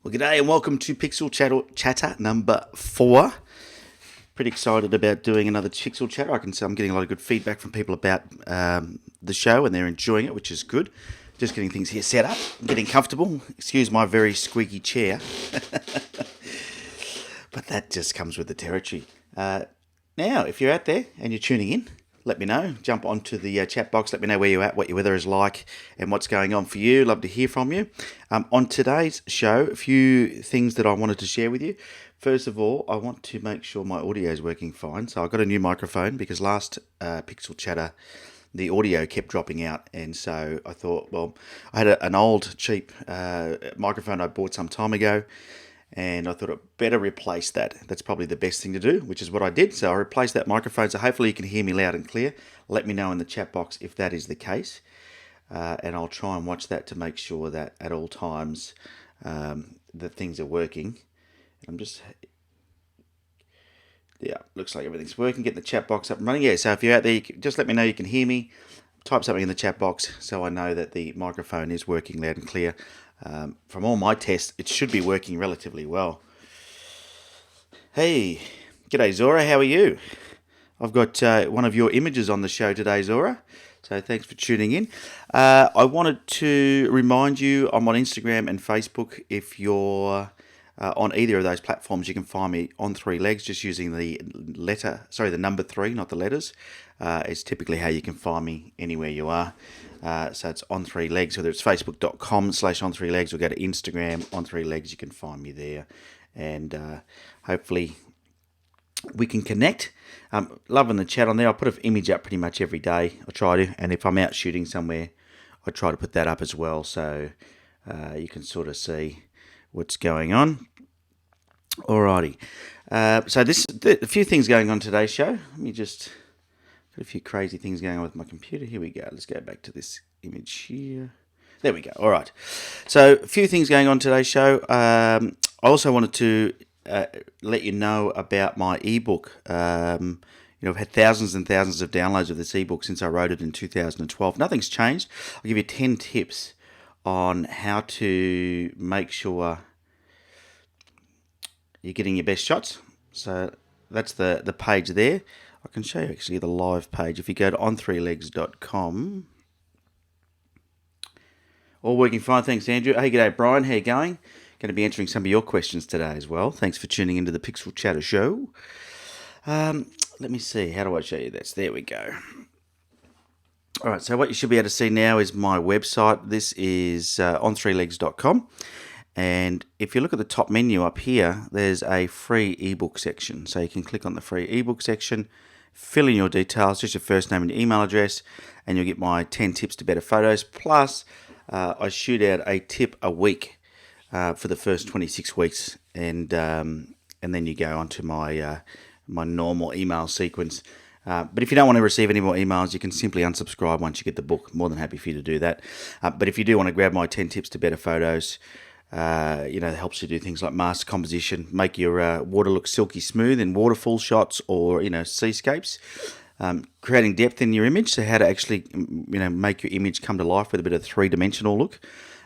Well, g'day and welcome to Pixel Chatter number 4. Pretty excited about doing another Pixel Chatter. I can say I'm getting a lot of good feedback from people about the show and they're enjoying it, which is good. Just getting things here set up, getting comfortable. Excuse my very squeaky chair. But that just comes with the territory. Now, if you're out there and you're tuning in, let me know. Jump onto the chat box. Let me know where you're at, what your weather is like, and what's going on for you. Love to hear from you. On today's show, a few things that I wanted to share with you. First of all, I want to make sure my audio is working fine. So I got a new microphone because last Pixel Chatter, the audio kept dropping out. And so I thought, well, I had an old, cheap microphone I bought some time ago. And I thought I'd better replace that. That's probably the best thing to do, which is what I did. So I replaced that microphone, so hopefully you can hear me loud and clear. Let me know in the chat box if that is the case. And I'll try and watch that to make sure that at all times that things are working. I'm just... Yeah, looks like everything's working. Getting the chat box up and running. Yeah, so if you're out there, just let me know you can hear me. Type something in the chat box so I know that the microphone is working loud and clear. From all my tests, it should be working relatively well. Hey, g'day Zora, how are you? I've got one of your images on the show today, Zora, so thanks for tuning in. I wanted to remind you, I'm on Instagram and Facebook. If you're on either of those platforms, you can find me on 3 legs, just using the number 3, not the letters. It's typically how you can find me anywhere you are. So it's on 3 legs, whether it's facebook.com/on 3 legs or go to Instagram on 3 legs, you can find me there. And hopefully we can connect. Loving the chat on there. I put an image up pretty much every day. I try to. And if I'm out shooting somewhere, I try to put that up as well. So you can sort of see what's going on. Alrighty. So a few things going on today's show. Let me just... Got a few crazy things going on with my computer. Here we go. Let's go back to this image here. There we go. All right. So a few things going on today's show. I also wanted to let you know about my ebook. I've had thousands and thousands of downloads of this ebook since I wrote it in 2012. Nothing's changed. I'll give you 10 tips on how to make sure you're getting your best shots. So that's the page there. I can show you actually the live page. If you go to on3legs.com. All working fine, thanks Andrew. Hey, g'day Brian, how you going? Going to be answering some of your questions today as well. Thanks for tuning into the Pixel Chatter show. Let me see, how do I show you this? There we go. Alright, so what you should be able to see now is my website. This is on3legs.com. And if you look at the top menu up here, there's a free ebook section. So you can click on the free ebook section, fill in your details, just your first name and your email address, and you'll get my 10 tips to better photos. Plus, I shoot out a tip a week for the first 26 weeks, and then you go onto my my normal email sequence. But if you don't want to receive any more emails, you can simply unsubscribe once you get the book. More than happy for you to do that. But if you do want to grab my 10 tips to better photos, it helps you do things like master composition, make your water look silky smooth in waterfall shots or seascapes, creating depth in your image, so how to actually make your image come to life with a bit of three-dimensional look,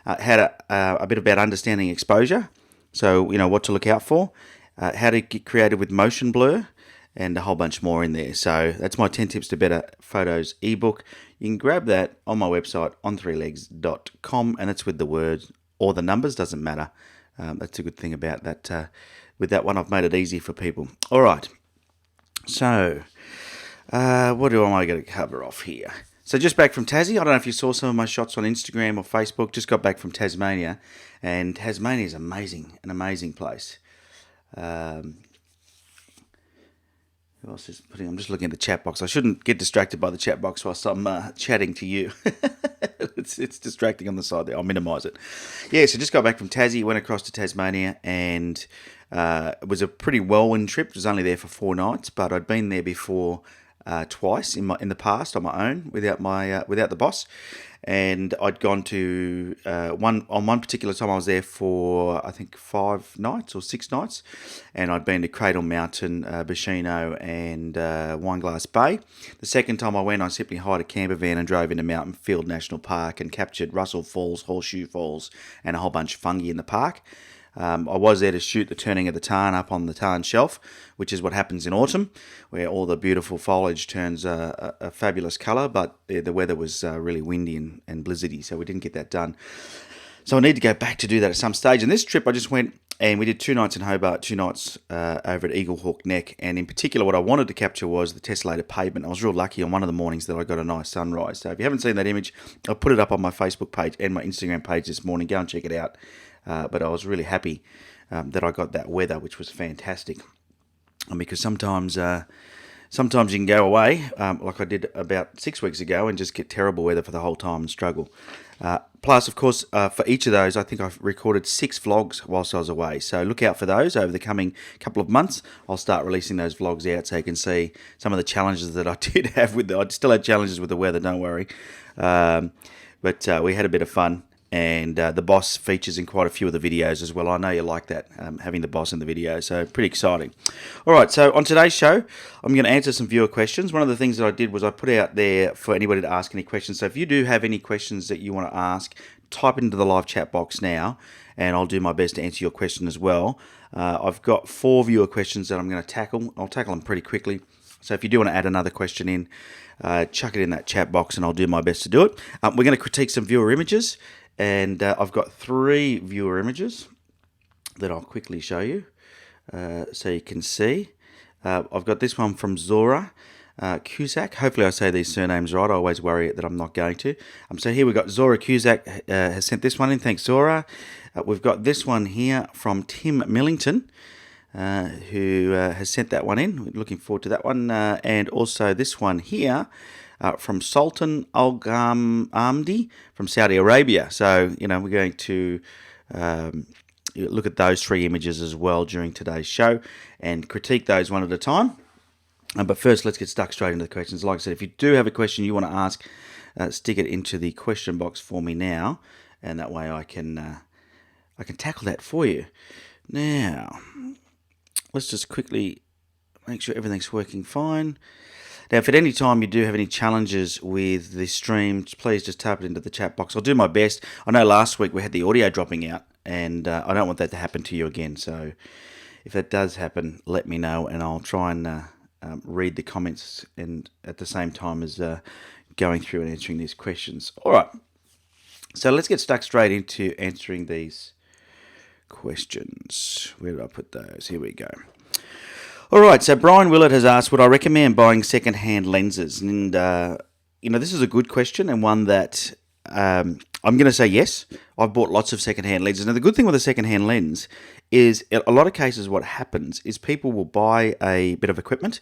a bit about understanding exposure, so what to look out for, how to get creative with motion blur, and a whole bunch more in there. So that's my 10 tips to better photos ebook. You can grab that on my website on3legs.com, and it's with the words or the numbers, doesn't matter. That's a good thing about that. With that one, I've made it easy for people. All right. So, what do I got to cover off here? So just back from Tassie. I don't know if you saw some of my shots on Instagram or Facebook. Just got back from Tasmania. And Tasmania is amazing. An amazing place. Who else is putting? I'm just looking at the chat box. I shouldn't get distracted by the chat box whilst I'm chatting to you. It's distracting on the side there. I'll minimise it. Yeah, so just got back from Tassie, went across to Tasmania, and it was a pretty whirlwind trip. It was only there for 4 nights, but I'd been there before twice in the past on my own without the boss. And I'd gone to one particular time I was there for I think 5 nights or 6 nights, and I'd been to Cradle Mountain, Bashino, and Wineglass Bay. The second time I went, I simply hired a camper van and drove into Mountain Field National Park and captured Russell Falls, Horseshoe Falls, and a whole bunch of fungi in the park. I was there to shoot the turning of the tarn up on the tarn shelf, which is what happens in autumn, where all the beautiful foliage turns a fabulous colour, but the weather was really windy and blizzardy, so we didn't get that done. So I need to go back to do that at some stage. And this trip I just went and we did 2 nights in Hobart, 2 nights over at Eagle Hawk Neck. And in particular, what I wanted to capture was the tessellated pavement. I was real lucky on one of the mornings that I got a nice sunrise. So if you haven't seen that image, I'll put it up on my Facebook page and my Instagram page this morning. Go and check it out. But I was really happy that I got that weather, which was fantastic. Because sometimes you can go away, like I did about 6 weeks ago, and just get terrible weather for the whole time and struggle. Plus, of course, for each of those, I think I've recorded 6 vlogs whilst I was away. So look out for those over the coming couple of months. I'll start releasing those vlogs out so you can see some of the challenges that I did have with I still had challenges with the weather, don't worry. But we had a bit of fun. And the boss features in quite a few of the videos as well. I know you like that, having the boss in the video, so pretty exciting. All right, so on today's show, I'm going to answer some viewer questions. One of the things that I did was I put out there for anybody to ask any questions. So if you do have any questions that you want to ask, type into the live chat box now, and I'll do my best to answer your question as well. I've got 4 viewer questions that I'm going to tackle. I'll tackle them pretty quickly. So if you do want to add another question in, chuck it in that chat box, and I'll do my best to do it. We're going to critique some viewer images. And I've got 3 viewer images that I'll quickly show you so you can see. I've got this one from Zora Cusack. Hopefully I say these surnames right. I always worry that I'm not going to. So here we've got Zora Cusack has sent this one in. Thanks, Zora. We've got this one here from Tim Millington, who has sent that one in. We're looking forward to that one. And also this one here. From Sultan Al Amdi from Saudi Arabia. So, we're going to look at those 3 images as well during today's show and critique those one at a time. But first, let's get stuck straight into the questions. Like I said, if you do have a question you want to ask, stick it into the question box for me now, and that way I can tackle that for you. Now, let's just quickly make sure everything's working fine. Now, if at any time you do have any challenges with the stream, please just type it into the chat box. I'll do my best. I know last week we had the audio dropping out, and I don't want that to happen to you again. So if that does happen, let me know, and I'll try and read the comments and at the same time as going through and answering these questions. All right. So let's get stuck straight into answering these questions. Where did I put those? Here we go. All right, so Brian Willett has asked, would I recommend buying second-hand lenses? And, this is a good question and one that I'm going to say yes. I've bought lots of second-hand lenses. Now, the good thing with a second-hand lens is in a lot of cases what happens is people will buy a bit of equipment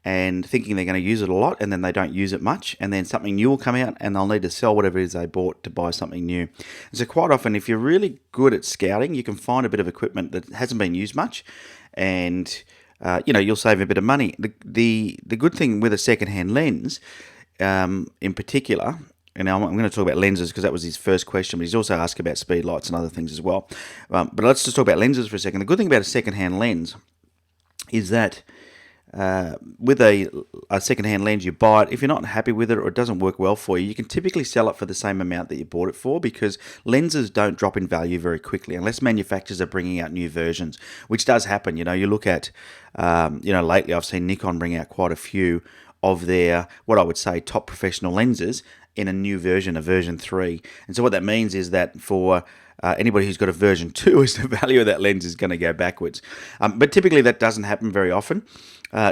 and thinking they're going to use it a lot, and then they don't use it much, and then something new will come out and they'll need to sell whatever it is they bought to buy something new. And so quite often, if you're really good at scouting, you can find a bit of equipment that hasn't been used much, and you'll save a bit of money. The good thing with a second-hand lens, in particular, and I'm going to talk about lenses because that was his first question, but he's also asked about speed lights and other things as well. But let's just talk about lenses for a second. The good thing about a second-hand lens is that with a second-hand lens, you buy it. If you're not happy with it or it doesn't work well for you, you can typically sell it for the same amount that you bought it for, because lenses don't drop in value very quickly unless manufacturers are bringing out new versions, which does happen. You look at, lately I've seen Nikon bring out quite a few of their, what I would say, top professional lenses in a new version, a version 3. And so what that means is that for anybody who's got a version 2, is the value of that lens is going to go backwards. But typically that doesn't happen very often.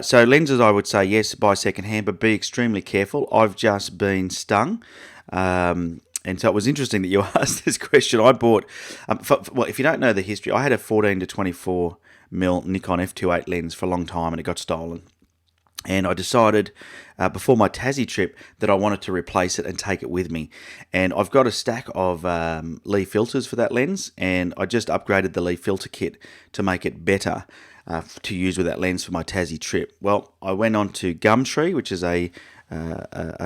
So lenses, I would say yes, buy secondhand, but be extremely careful. I've just been stung. And so it was interesting that you asked this question. I bought, if you don't know the history, I had a 14 to 24mm Nikon f2.8 lens for a long time, and it got stolen. And I decided before my Tassie trip that I wanted to replace it and take it with me. And I've got a stack of Lee filters for that lens, and I just upgraded the Lee filter kit to make it better to use with that lens for my Tassie trip. Well, I went on to Gumtree, which is a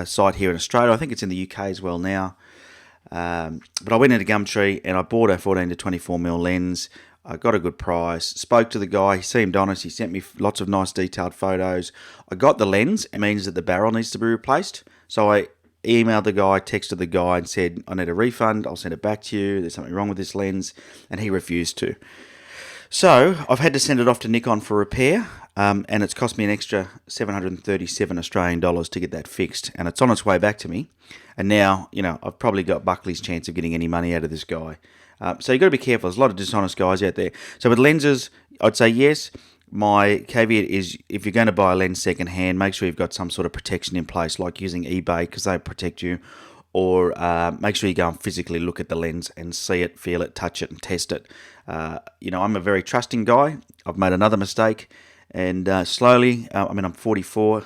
site here in Australia. I think it's in the UK as well now. But I went into Gumtree and I bought a 14 to 24mm lens. I got a good price, spoke to the guy, he seemed honest, he sent me lots of nice detailed photos. I got the lens, it means that the barrel needs to be replaced. So I emailed the guy, texted the guy and said, I need a refund, I'll send it back to you, there's something wrong with this lens, and he refused to. So I've had to send it off to Nikon for repair, and it's cost me an extra 737 Australian dollars to get that fixed, and it's on its way back to me. And now, I've probably got Buckley's chance of getting any money out of this guy. So you've got to be careful. There's a lot of dishonest guys out there. So with lenses, I'd say yes. My caveat is if you're going to buy a lens second hand, make sure you've got some sort of protection in place, like using eBay because they protect you, or make sure you go and physically look at the lens and see it, feel it, touch it, and test it. I'm a very trusting guy. I've made another mistake, and slowly, I'm 44.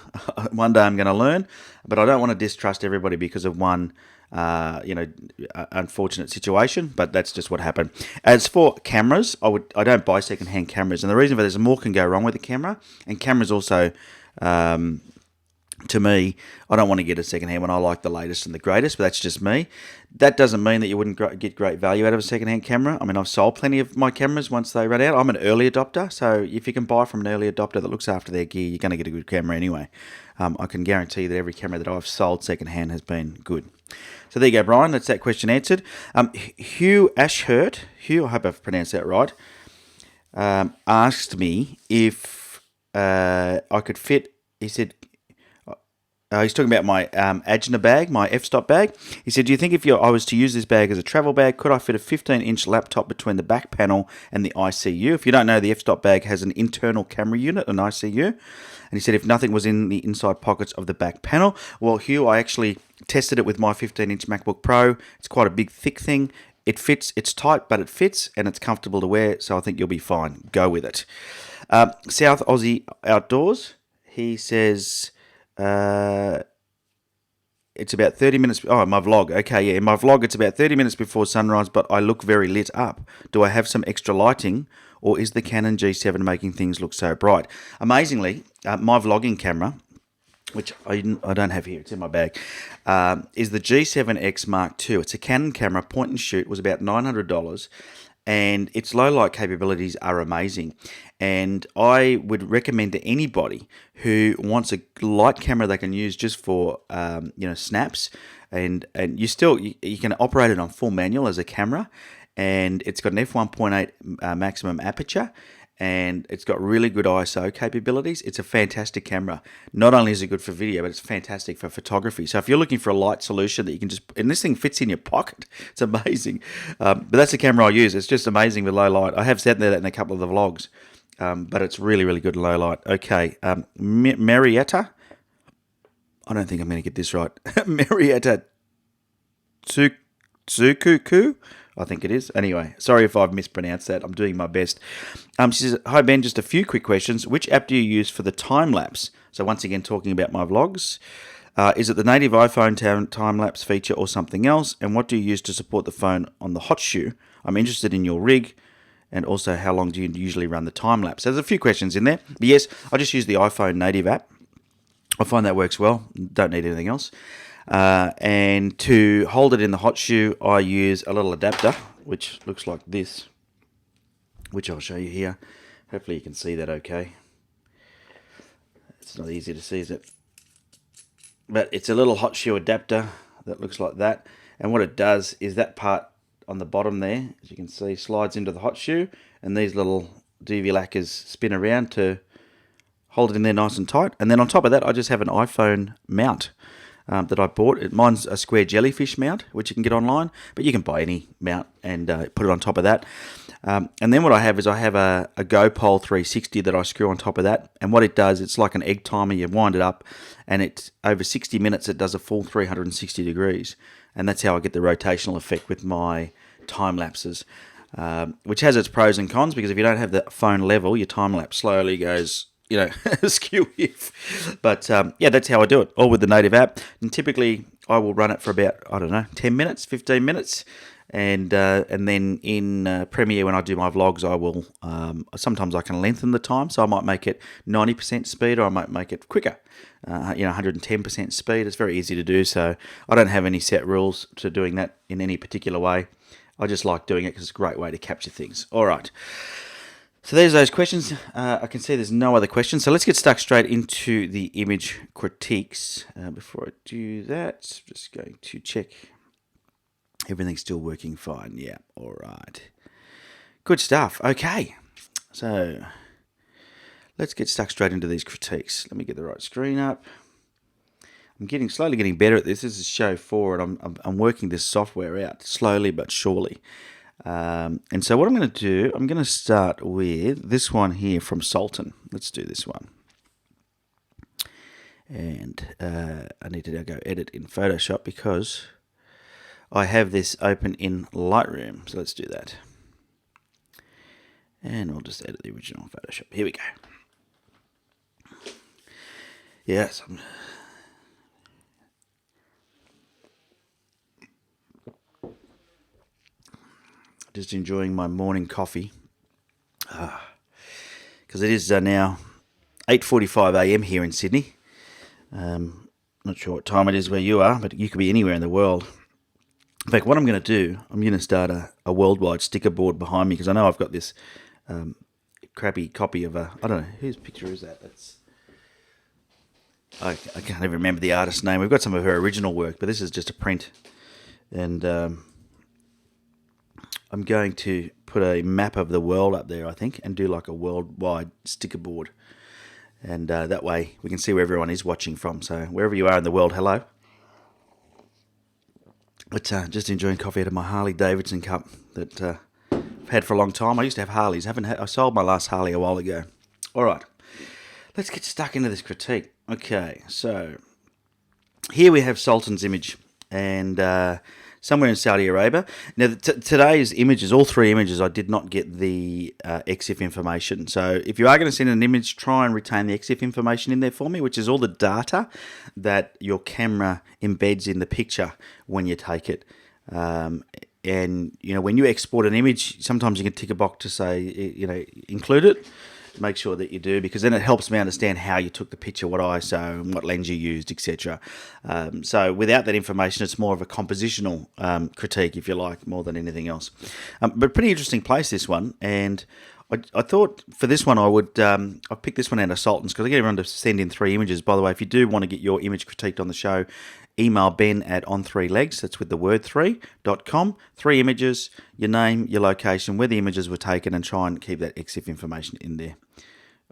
One day I'm going to learn, but I don't want to distrust everybody because of one unfortunate situation, but that's just what happened. As for cameras, I don't buy second-hand cameras, and the reason for this is more can go wrong with a camera, and cameras also, to me, I don't want to get a second-hand one. I like the latest and the greatest, but that's just me. That doesn't mean that you wouldn't get great value out of a second-hand camera. I mean, I've sold plenty of my cameras once they run out. I'm an early adopter, so if you can buy from an early adopter that looks after their gear, you're going to get a good camera anyway. I can guarantee that every camera that I've sold second-hand has been good. So there you go, Brian. That's that question answered. Hugh Ashhurt, I hope I've pronounced that right, asked me if I could fit, he said, he's talking about my Agna bag, my f-stop bag. He said, do you think if I was to use this bag as a travel bag, could I fit a 15-inch laptop between the back panel and the ICU? If you don't know, the f-stop bag has an internal camera unit, an ICU. And he said if nothing was in the inside pockets of the back panel. Well, Hugh, I actually tested it with my 15-inch MacBook Pro. It's quite a big, thick thing. It fits. It's tight, but it fits, and it's comfortable to wear, so I think you'll be fine. Go with it. South Aussie Outdoors, he says it's about 30 minutes. Oh, my vlog. Okay, yeah. In my vlog, it's about 30 minutes before sunrise, but I look very lit up. Do I have some extra lighting, or is the Canon G7 making things look so bright? Amazingly, my vlogging camera, which I don't have here, it's in my bag, is the G7X Mark II. It's a Canon camera, point and shoot, was about $900, and its low light capabilities are amazing. And I would recommend to anybody who wants a light camera they can use just for snaps, and you can operate it on full manual as a camera, and it's got an f1.8 maximum aperture, and it's got really good ISO capabilities. It's a fantastic camera. Not only is it good for video, but it's fantastic for photography. So if you're looking for a light solution that you can and this thing fits in your pocket, it's amazing. But that's the camera I use. It's just amazing with low light. I have said that in a couple of the vlogs, but it's really, really good in low light. Okay, Marietta. I don't think I'm going to get this right. Marietta Tsukuku, I think it is. Anyway, sorry if I've mispronounced that. I'm doing my best. She says, hi Ben, just a few quick questions. Which app do you use for the time-lapse? So once again, talking about my vlogs. Is it the native iPhone time-lapse feature or something else? And what do you use to support the phone on the hot shoe? I'm interested in your rig. And also, how long do you usually run the time-lapse? There's a few questions in there. But yes, I just use the iPhone native app. I find that works well. Don't need anything else. And to hold it in the hot shoe, I use a little adapter, which looks like this, which I'll show you here. Hopefully you can see that okay. It's not easy to see, is it? But it's a little hot shoe adapter that looks like that. And what it does is that part on the bottom there, as you can see, slides into the hot shoe, and these little DV lacquers spin around to hold it in there nice and tight. And then on top of that, I just have an iPhone mount that I bought. Mine's a square jellyfish mount, which you can get online, but you can buy any mount and put it on top of that. And then what I have is I have a GoPro 360 that I screw on top of that. And what it does, it's like an egg timer. You wind it up, and it's over 60 minutes, it does a full 360 degrees. And that's how I get the rotational effect with my time lapses, which has its pros and cons, because if you don't have the phone level, your time lapse slowly goes skew if. But yeah, that's how I do it, all with the native app. And typically I will run it for about, 10 minutes, 15 minutes. And then in Premiere, when I do my vlogs, I will, sometimes I can lengthen the time. So I might make it 90% speed, or I might make it quicker, 110% speed. It's very easy to do. So I don't have any set rules to doing that in any particular way. I just like doing it because it's a great way to capture things. All right. So there's those questions. I can see there's no other questions. So let's get stuck straight into the image critiques. Before I do that, I'm just going to check everything's still working fine. Yeah, all right. Good stuff. Okay. So let's get stuck straight into these critiques. Let me get the right screen up. I'm slowly getting better at this. This is show 4, and I'm working this software out slowly but surely. And so what I'm going to do, I'm going to start with this one here from Sultan. Let's do this one. And I need to now go edit in Photoshop because I have this open in Lightroom. So let's do that. And we'll just edit the original Photoshop. Here we go. Yes, I'm just enjoying my morning coffee. Because it is now 8:45 a.m. here in Sydney. Not sure what time it is where you are, but you could be anywhere in the world. In fact, what I'm going to do, I'm going to start a worldwide sticker board behind me because I know I've got this crappy copy of I don't know, whose picture is that? I can't even remember the artist's name. We've got some of her original work, but this is just a print. And I'm going to put a map of the world up there, I think, and do like a worldwide sticker board. And that way we can see where everyone is watching from. So wherever you are in the world, hello. But just enjoying coffee out of my Harley Davidson cup that I've had for a long time. I used to have Harleys. I sold my last Harley a while ago. All right, let's get stuck into this critique. Okay, so here we have Sultan's image, and somewhere in Saudi Arabia. Now, today's images, all 3 images, I did not get the EXIF information. So if you are going to send an image, try and retain the EXIF information in there for me, which is all the data that your camera embeds in the picture when you take it. And, when you export an image, sometimes you can tick a box to say, include it. Make sure that you do, because then it helps me understand how you took the picture, what ISO, and what lens you used, etc. So without that information, it's more of a compositional critique, if you like, more than anything else. But pretty interesting place, this one. And I thought for this one, I picked this one out of Sultan's because I get everyone to send in 3 images. By the way, if you do want to get your image critiqued on the show, email Ben at on3legs, that's with the word 3.com, 3 images, your name, your location, where the images were taken, and try and keep that EXIF information in there.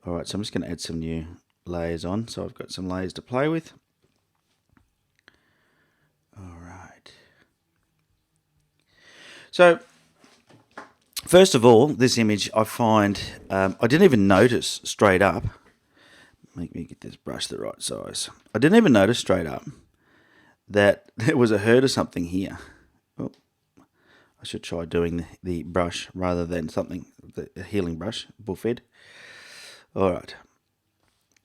All right, so I'm just going to add some new layers on. So I've got some layers to play with. All right. So first of all, this image I find, I didn't even notice straight up. Make me get this brush the right size. I didn't even notice straight up that there was a herd or something here. Oh, I should try doing the brush rather than the healing brush, bullfed. All right.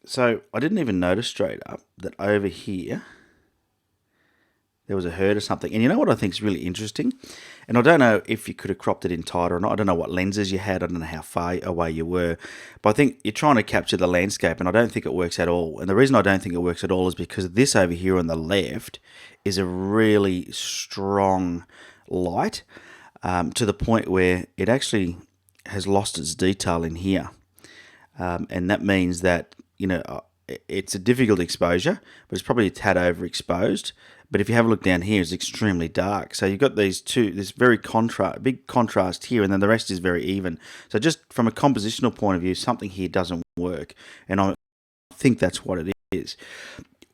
So I didn't even notice straight up that over here there was a herd or something. And you know what I think is really interesting? And I don't know if you could have cropped it in tighter or not. I don't know what lenses you had. I don't know how far away you were. But I think you're trying to capture the landscape, and I don't think it works at all. And the reason I don't think it works at all is because this over here on the left is a really strong light to the point where it actually has lost its detail in here. And that means that, it's a difficult exposure, but it's probably a tad overexposed. But if you have a look down here, it's extremely dark. So you've got this very big contrast here, and then the rest is very even. So just from a compositional point of view, something here doesn't work. And I think that's what it is.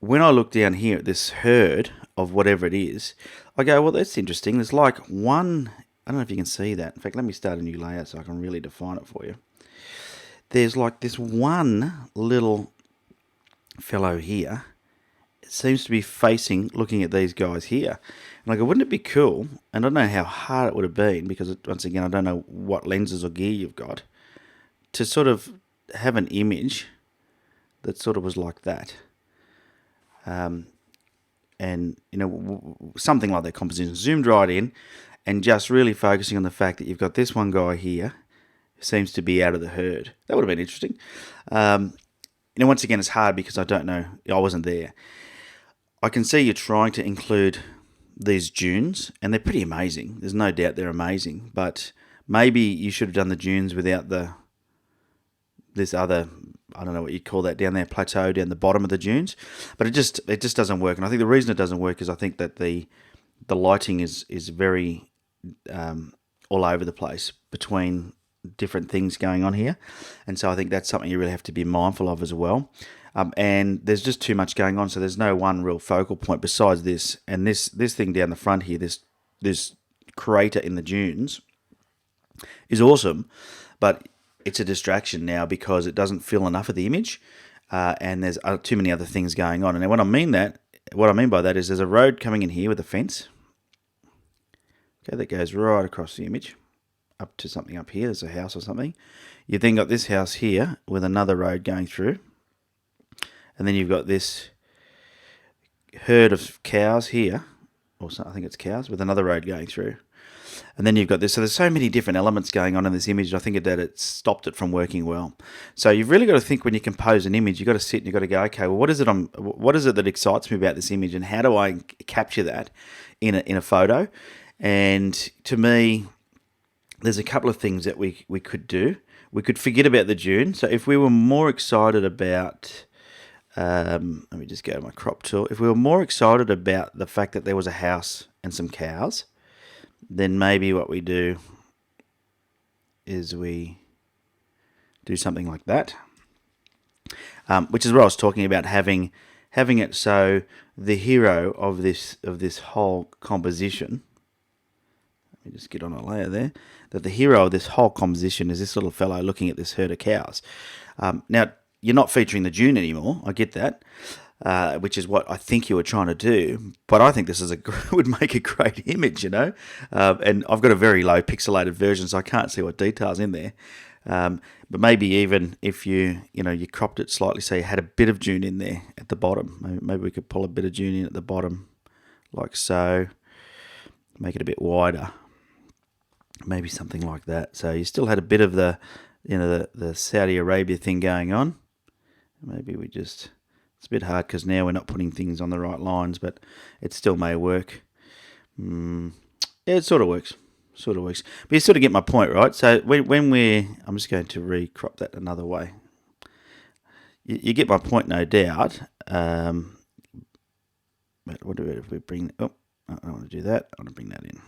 When I look down here at this herd of whatever it is, I go, well, that's interesting. There's like one, I don't know if you can see that. In fact, let me start a new layer so I can really define it for you. There's like this one little fellow here. It seems to be looking at these guys here. And I go, wouldn't it be cool? And I don't know how hard it would have been, because once again, I don't know what lenses or gear you've got, to sort of have an image that sort of was like that. And, something like that composition, zoomed right in, and just really focusing on the fact that you've got this one guy here who seems to be out of the herd. That would have been interesting. Once again, it's hard because I don't know. I wasn't there. I can see you're trying to include these dunes, and they're pretty amazing. There's no doubt they're amazing, but maybe you should have done the dunes without this other, I don't know what you call that down there, plateau down the bottom of the dunes. But it just doesn't work. And I think the reason it doesn't work is I think that the lighting is very all over the place between different things going on here, and so I think that's something you really have to be mindful of as well. And there's just too much going on, so there's no one real focal point besides this and this thing down the front here. This crater in the dunes is awesome, but it's a distraction now because it doesn't fill enough of the image, and there's too many other things going on. And what I mean by that is there's a road coming in here with a fence. Okay, that goes right across the image up to something up here. There's a house or something. You've then got this house here with another road going through, and then you've got this herd of cows here, or I think it's cows, with another road going through. And then you've got this. So there's so many different elements going on in this image. I think that it stopped it from working well. So you've really got to think when you compose an image. You've got to sit and you've got to go, okay, well, what is it that excites me about this image, and how do I capture that in a photo? And to me, there's a couple of things that we could do. We could forget about the dune. So if we were more excited about, let me just go to my crop tool. If we were more excited about the fact that there was a house and some cows, then maybe what we do is we do something like that, which is what I was talking about, having it so the hero of this whole composition. Let me just get on a layer there. That the hero of this whole composition is this little fellow looking at this herd of cows. Now, you're not featuring the dune anymore. I get that. Which is what I think you were trying to do, but I think this would make a great image, and I've got a very low pixelated version, so I can't see what details in there. But maybe even if you cropped it slightly, so you had a bit of dune in there at the bottom. Maybe we could pull a bit of dune in at the bottom, like so. Make it a bit wider, maybe something like that. So you still had a bit of the Saudi Arabia thing going on. Maybe we just. It's a bit hard because now we're not putting things on the right lines, but it still may work. Yeah, it sort of works. But you sort of get my point, right? So I'm just going to recrop that another way. You get my point, no doubt. But what do if we bring? Oh, I don't want to do that. I want to bring that in.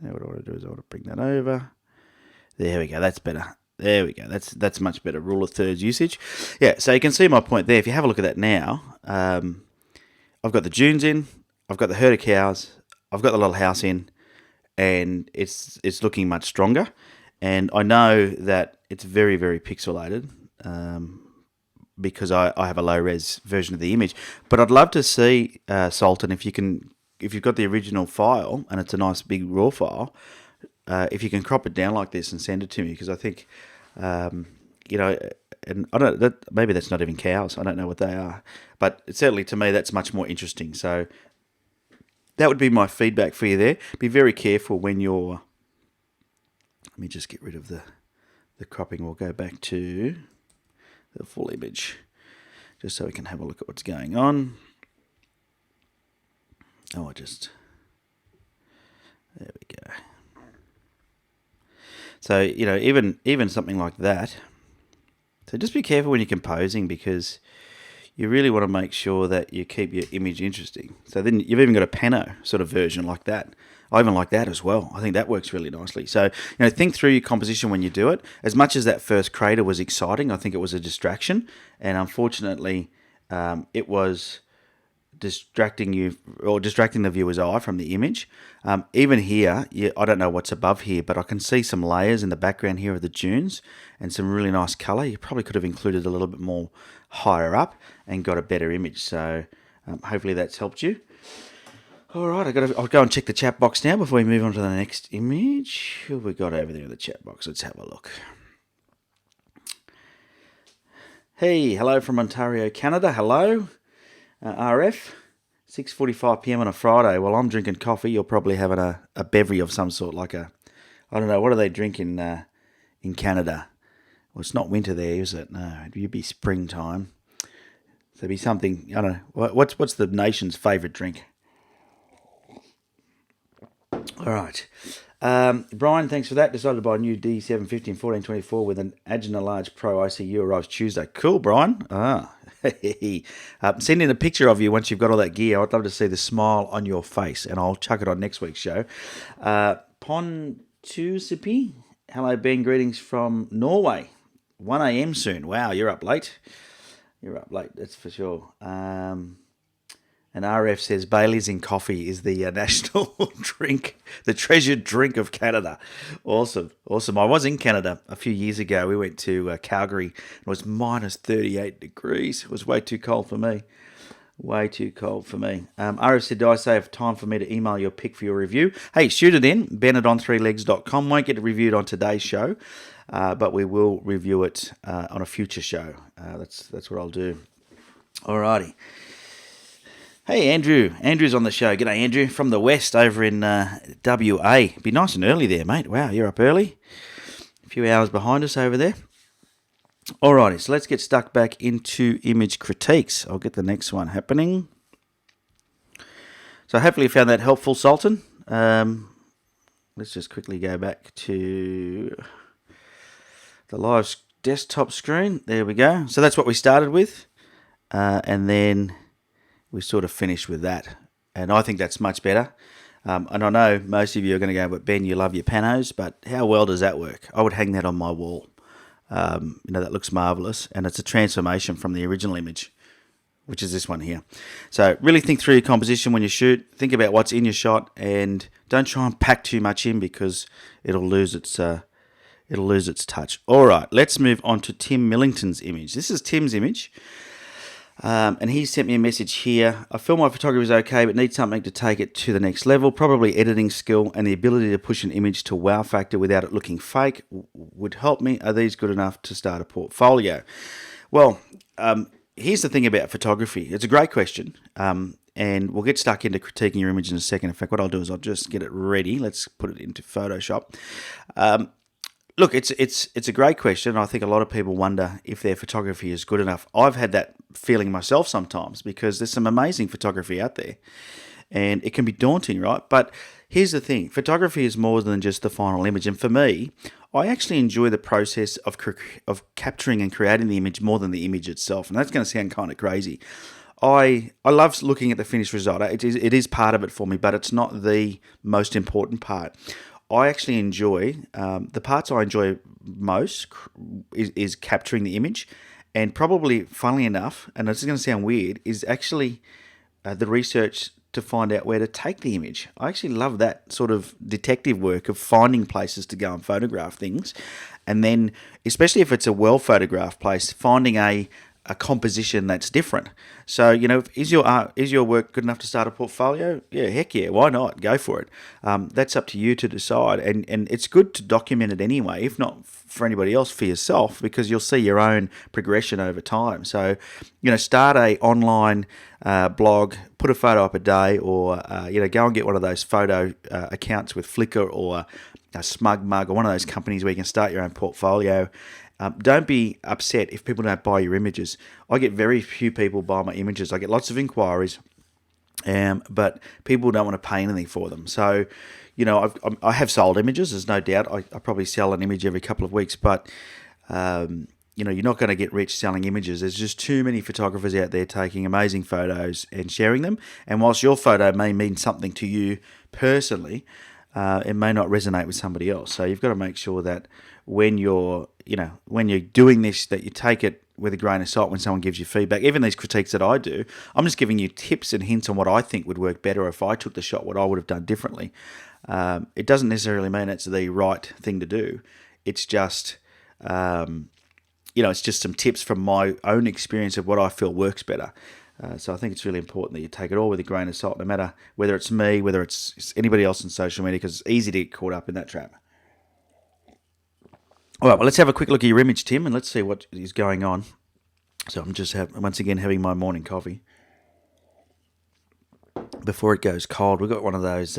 Now what I want to do is I want to bring that over. There we go. That's better. There we go. That's much better. Rule of thirds usage. Yeah, so you can see my point there. If you have a look at that now, I've got the dunes in, I've got the herd of cows, I've got the little house in, and it's looking much stronger. And I know that it's very, very pixelated because I have a low-res version of the image. But I'd love to see, Sultan, if you've got the original file, and it's a nice big raw file, if you can crop it down like this and send it to me, because I think, and I don't. Maybe that's not even cows. I don't know what they are, but certainly to me that's much more interesting. So that would be my feedback for you there. Be very careful when you're. Let me just get rid of the cropping. We'll go back to the full image, just so we can have a look at what's going on. Oh, there we go. So, even something like that. So just be careful when you're composing, because you really want to make sure that you keep your image interesting. So then you've even got a pano sort of version like that. I even like that as well. I think that works really nicely. So, think through your composition when you do it. As much as that first crater was exciting, I think it was a distraction. And unfortunately, it was distracting the viewer's eye from the image. Even here, I don't know what's above here, but I can see some layers in the background here of the dunes and some really nice colour. You probably could have included a little bit more higher up and got a better image. So hopefully that's helped you. All right, I'll go and check the chat box now before we move on to the next image. Who have we got over there in the chat box? Let's have a look. Hey, hello from Ontario, Canada. Hello. RF, 6:45 p.m. on a Friday. Well, I'm drinking coffee. You're probably having a beverage of some sort, like I don't know, what do they drink in Canada? Well, it's not winter there, is it? No, it'd be springtime. So it'd be something, I don't know, what's the nation's favourite drink? All right. Brian, thanks for that. Decided to buy a new D750 in 1424 with an Agena Large Pro ICU. Arrives Tuesday. Cool, Brian. Send in a picture of you once you've got all that gear. I'd love to see the smile on your face, and I'll chuck it on next week's show. Pontusipi, Hello, Ben. Greetings from Norway. 1 a.m. soon. Wow, you're up late. You're up late, that's for sure. And RF says Bailey's in coffee is the national drink, the treasured drink of Canada. Awesome, awesome. I was in Canada a few years ago. We went to Calgary. It was minus 38 degrees. It was way too cold for me. Way too cold for me. RF said, do I save time for me to email your pic for your review? Hey, shoot it in. Ben@on3legs.com. Won't get it reviewed on today's show, but we will review it on a future show. That's what I'll do. Alrighty. Hey, Andrew. Andrew's on the show. G'day, Andrew, from the west over in WA. Be nice and early there, mate. Wow, you're up early. A few hours behind us over there. Alrighty, so let's get stuck back into image critiques. I'll get the next one happening. So hopefully you found that helpful, Sultan. Let's just quickly go back to the live desktop screen. There we go. So that's what we started with. And then we sort of finished with that. And I think that's much better. And I know most of you are going to go, but Ben, you love your panos, but how well does that work? I would hang that on my wall. That looks marvellous, and it's a transformation from the original image, which is this one here. So really think through your composition when you shoot. Think about what's in your shot, and don't try and pack too much in because it'll lose its touch. All right, let's move on to Tim Millington's image. This is Tim's image. And he sent me a message here. I feel my photography is okay, but need something to take it to the next level. Probably editing skill and the ability to push an image to wow factor without it looking fake would help me. Are these good enough to start a portfolio? Well, here's the thing about photography. It's a great question. And we'll get stuck into critiquing your image in a second. In fact, what I'll do is I'll just get it ready. Let's put it into Photoshop. Look, it's a great question. I think a lot of people wonder if their photography is good enough. I've had that feeling myself sometimes because there's some amazing photography out there and it can be daunting, right? But here's the thing. Photography is more than just the final image. And for me, I actually enjoy the process of capturing and creating the image more than the image itself. And that's going to sound kind of crazy. I love looking at the finished result. It is part of it for me, but it's not the most important part. I actually enjoy, the parts I enjoy most is capturing the image, and probably, funnily enough, and this is going to sound weird, is actually the research to find out where to take the image. I actually love that sort of detective work of finding places to go and photograph things, and then, especially if it's a well-photographed place, finding a composition that's different. So, is your work good enough to start a portfolio? Yeah, heck yeah, why not? Go for it. That's up to you to decide, and it's good to document it anyway, if not for anybody else, for yourself, because you'll see your own progression over time. So, start a online blog, put a photo up a day, or go and get one of those photo accounts with Flickr or a Smug Mug or one of those companies where you can start your own portfolio. Don't be upset if people don't buy your images. I get very few people buy my images. I get lots of inquiries, but people don't want to pay anything for them. So, I have sold images. There's no doubt. I probably sell an image every couple of weeks, but you're not going to get rich selling images. There's just too many photographers out there taking amazing photos and sharing them. And whilst your photo may mean something to you personally, it may not resonate with somebody else. So you've got to make sure that when you're doing this, that you take it with a grain of salt when someone gives you feedback. Even these critiques that I do, I'm just giving you tips and hints on what I think would work better if I took the shot, what I would have done differently. It doesn't necessarily mean it's the right thing to do. It's just, it's just some tips from my own experience of what I feel works better. So I think it's really important that you take it all with a grain of salt, no matter whether it's me, whether it's anybody else on social media, because it's easy to get caught up in that trap. All right, well, let's have a quick look at your image, Tim, and let's see what is going on. So I'm just once again having my morning coffee before it goes cold. We've got one of those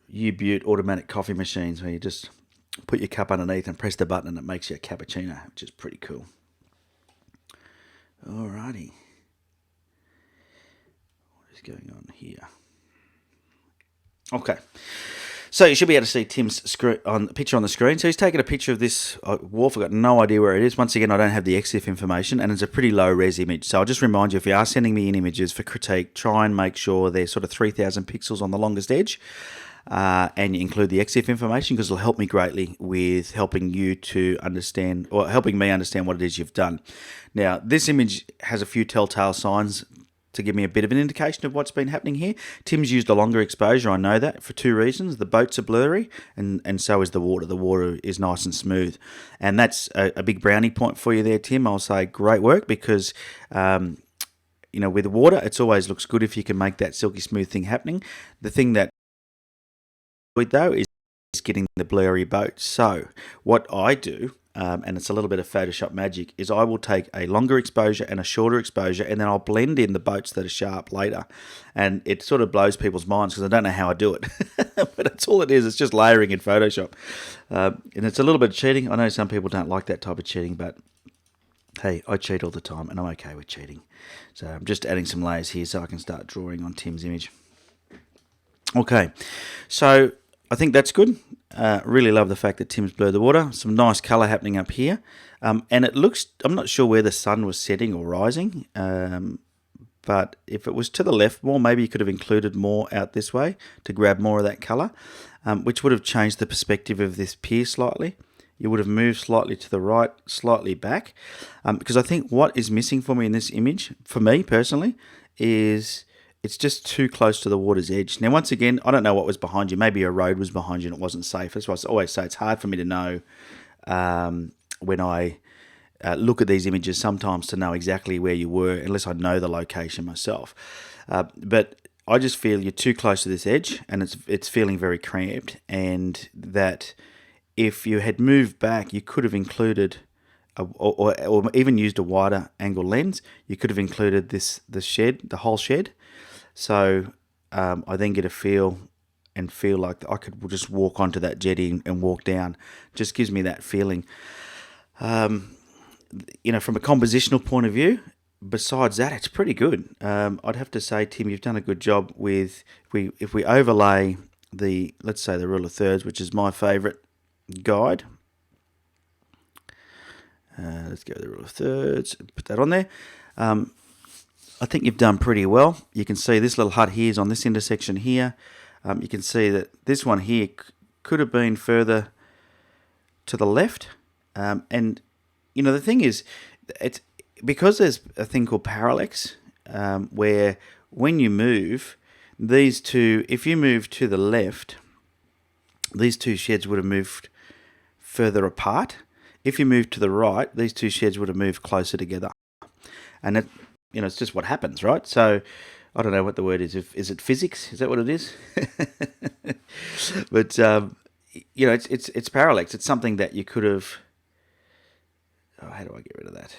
U-Butte automatic coffee machines where you just put your cup underneath and press the button and it makes you a cappuccino, which is pretty cool. All righty. What is going on here? Okay. So you should be able to see Tim's picture on the screen. So he's taken a picture of this wharf. I've got no idea where it is. Once again, I don't have the EXIF information, and it's a pretty low-res image. So I'll just remind you, if you are sending me in images for critique, try and make sure they're sort of 3,000 pixels on the longest edge. and you include the EXIF information, because it'll help me greatly with helping you to understand, or helping me understand what it is you've done. Now, this image has a few telltale signs to give me a bit of an indication of what's been happening here. Tim's used a longer exposure, I know that, for two reasons. The boats are blurry, and so is the water. The water is nice and smooth. And that's a big brownie point for you there, Tim. I'll say great work, because with water, it always looks good if you can make that silky smooth thing happening. The thing that though is getting the blurry boat. So what I do, and it's a little bit of Photoshop magic, is I will take a longer exposure and a shorter exposure, and then I'll blend in the boats that are sharp later. And it sort of blows people's minds, because I don't know how I do it. But that's all it is. It's just layering in Photoshop. And it's a little bit of cheating. I know some people don't like that type of cheating, but hey, I cheat all the time, and I'm okay with cheating. So I'm just adding some layers here so I can start drawing on Tim's image. Okay, so I think that's good. Really love the fact that Tim's blurred the water. Some nice colour happening up here. And it looks, I'm not sure where the sun was setting or rising, but if it was to the left more, maybe you could have included more out this way to grab more of that colour, which would have changed the perspective of this pier slightly. You would have moved slightly to the right, slightly back, because I think what is missing for me in this image, for me personally, is it's just too close to the water's edge. Now, once again, I don't know what was behind you. Maybe a road was behind you and it wasn't safe. That's why I always say it's hard for me to know when I look at these images sometimes, to know exactly where you were, unless I know the location myself. But I just feel you're too close to this edge, and it's feeling very cramped, and that if you had moved back, you could have included, or even used a wider angle lens. You could have included the whole shed. So I then get a feel like I could just walk onto that jetty and walk down. Just gives me that feeling. From a compositional point of view, besides that, it's pretty good. I'd have to say, Tim, you've done a good job with, if we overlay let's say the rule of thirds, which is my favourite guide. Let's go with the rule of thirds, put that on there. I think you've done pretty well. You can see this little hut here is on this intersection here. You can see that this one here could have been further to the left. And, the thing is, it's because there's a thing called parallax, where when you move, these two, if you move to the left, these two sheds would have moved further apart. If you move to the right, these two sheds would have moved closer together. And it, it's just what happens, right? So I don't know what the word is. Is it physics? Is that what it is? But it's parallax. It's something that you could have. Oh, how do I get rid of that?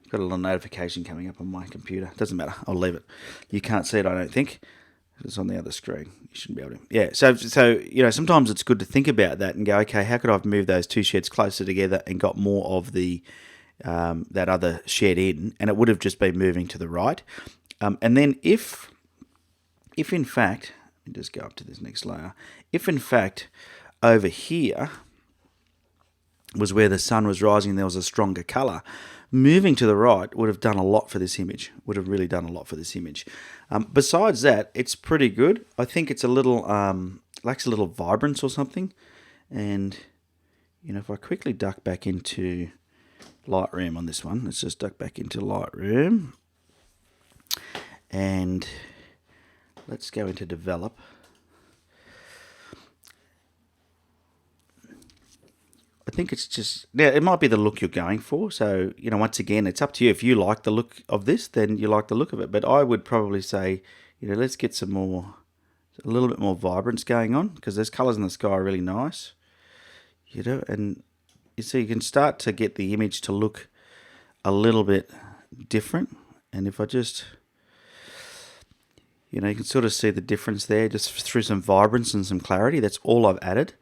I've got a little notification coming up on my computer. Doesn't matter. I'll leave it. You can't see it, I don't think. It's on the other screen. You shouldn't be able to. Yeah. So sometimes it's good to think about that and go, okay, how could I have moved those two sheds closer together and got more of the that other shed in, and it would have just been moving to the right. And then if in fact, let me just go up to this next layer. If in fact over here was where the sun was rising, there was a stronger colour, moving to the right would have done a lot for this image. Would have really done a lot for this image. Besides that, it's pretty good. I think it's a little lacks a little vibrance or something. And if I quickly duck back into Lightroom on this one, let's just duck back into Lightroom, and let's go into develop. I think it's just, now it might be the look you're going for. So, once again, it's up to you. If you like the look of this, then you like the look of it. But I would probably say, let's get a little bit more vibrance going on, because those colours in the sky are really nice. And you see, you can start to get the image to look a little bit different. And if I just, you can sort of see the difference there just through some vibrance and some clarity. That's all I've added.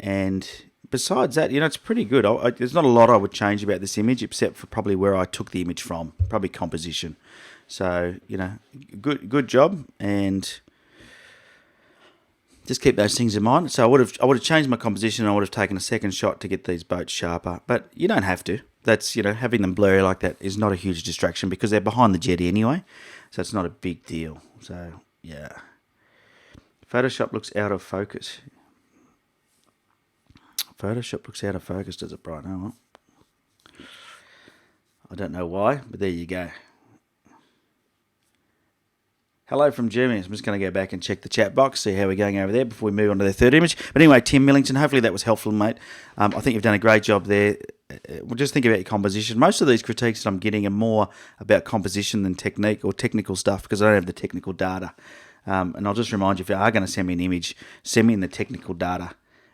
And besides that, it's pretty good. There's not a lot I would change about this image, except for probably where I took the image from, probably composition. So, good job, and just keep those things in mind. So I would have changed my composition, and I would have taken a second shot to get these boats sharper, but you don't have to. That's, having them blurry like that is not a huge distraction, because they're behind the jetty anyway, so it's not a big deal. So, yeah. Photoshop looks out of focus. Photoshop looks out of focus, does it, Brian? Oh, well. I don't know why, but there you go. Hello from Germany. I'm just going to go back and check the chat box, see how we're going over there before we move on to the third image. But anyway, Tim Millington, hopefully that was helpful, mate. I think you've done a great job there. Well, just think about your composition. Most of these critiques that I'm getting are more about composition than technique or technical stuff because I don't have the technical data. And I'll just remind you, if you are going to send me an image, send me in the technical data,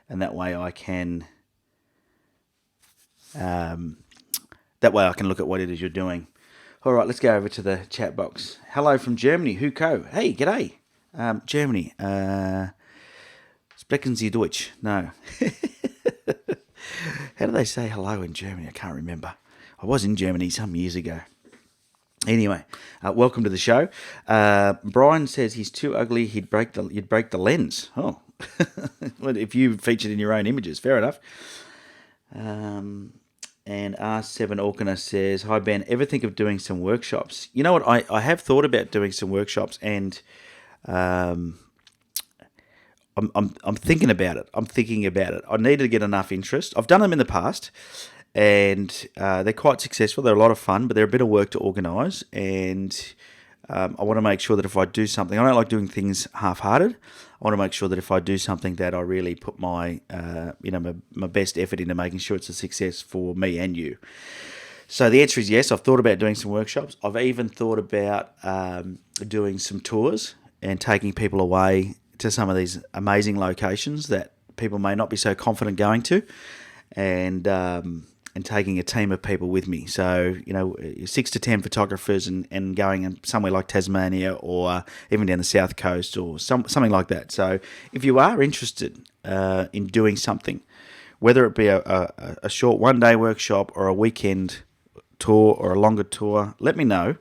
and that way I can look at what it is you're doing. All right, let's go over to the chat box. Hello from Germany, Huko. Hey, g'day. Germany. Sprechen Sie Deutsch? No. How do they say hello in Germany? I can't remember. I was in Germany some years ago. Anyway, welcome to the show. Brian says he's too ugly. You'd break the lens. Oh, well, if you featured in your own images, fair enough. And R7 Orkana says, hi Ben, ever think of doing some workshops? You know what, I have thought about doing some workshops, and I'm thinking about it. I need to get enough interest. I've done them in the past, and they're quite successful. They're a lot of fun, but they're a bit of work to organise, and I want to make sure that if I do something, I don't like doing things half-hearted. I want to make sure that if I do something that I really put my best effort into making sure it's a success for me and you. So the answer is yes. I've thought about doing some workshops. I've even thought about doing some tours and taking people away to some of these amazing locations that people may not be so confident going to, and taking a team of people with me. So, 6 to 10 photographers and going somewhere like Tasmania or even down the south coast or something like that. So if you are interested in doing something, whether it be a short one-day workshop or a weekend tour or a longer tour, let me know.